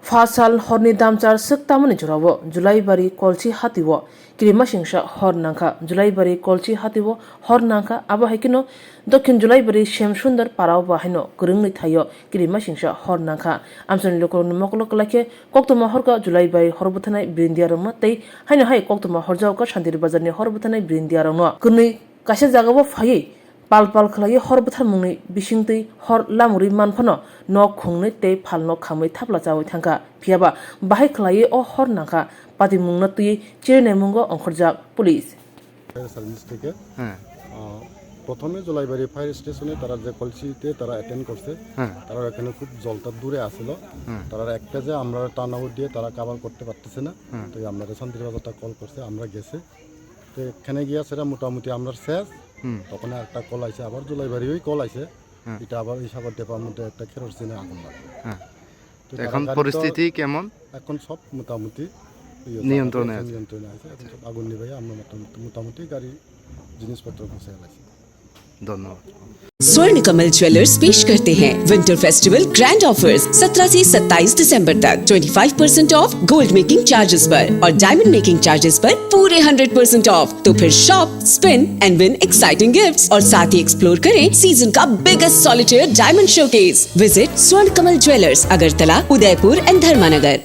Fasal horni damchar sektamani jurawo Julaibari kolchi hatiwo kirima singsha hor nangka Julaibari kolchi hatiwo hor nangka abo haikino dokhin Julaibari shem sundar parao bahino kurungni thayo kirima singsha hor nangka amsani lokolo nimokolo kalake koktoma horka Julaibari horbuthanai brindiarongma tei haino hai koktoma horjawka Shandiri bazarni horbuthanai brindiarongno kunui kaisa jagao phayei pal khlai hor bthar mungni bisingtei hor lamuri manphano nok khungni tei phalno khamai thapla chawi thangka phiaba bahai khlai o hor nangka pati mungna tui chirne mungo onkhorjak police service থেকে প্রথমে Jolaibari fire স্টেশনে তারা যে কলসিতে তারা attend করছে তারা এখানে খুব জলটা দূরে আসছিল তারা একটা যে আমরা টার্ন আউট দিয়ে তারা কাভার করতে পারতেছে না তো আমরা শান্তির বাজারটা কল করছে আমরা গেছে তো এখানে গিয়া সেটা মোটামুটি আমরা শেষ তখন একটা কল আইছে আবার জলাইবাড়ি ওই কল আইছে এটা আবার ইসাগর ডিপার্টমেন্টে একটা কেরোসিনে আগুন লাগে এখন পরিস্থিতি কেমন এখন সব মোটামুটি নিয়ন্ত্রণে আছে এখন সব আগুন নিভাই আমরা মোটামুটি গাড়ি জিনিসপত্র গুছিয়ে লাগছে ধন্যবাদ स्वर्ण कमल ज्वेलर्स पेश करते हैं विंटर फेस्टिवल ग्रैंड ऑफर्स 17 से 27 दिसंबर तक 25% ऑफ गोल्ड मेकिंग चार्जेस पर और डायमंड मेकिंग चार्जेस पर पूरे 100% ऑफ। तो फिर shop, spin and win exciting gifts और साथ ही एक्सप्लोर करें सीजन का biggest solitaire diamond showcase. Visit स्वर्ण कमल ज्वेलर्स, अगरतला, उदयपुर एंड धर्मानगर।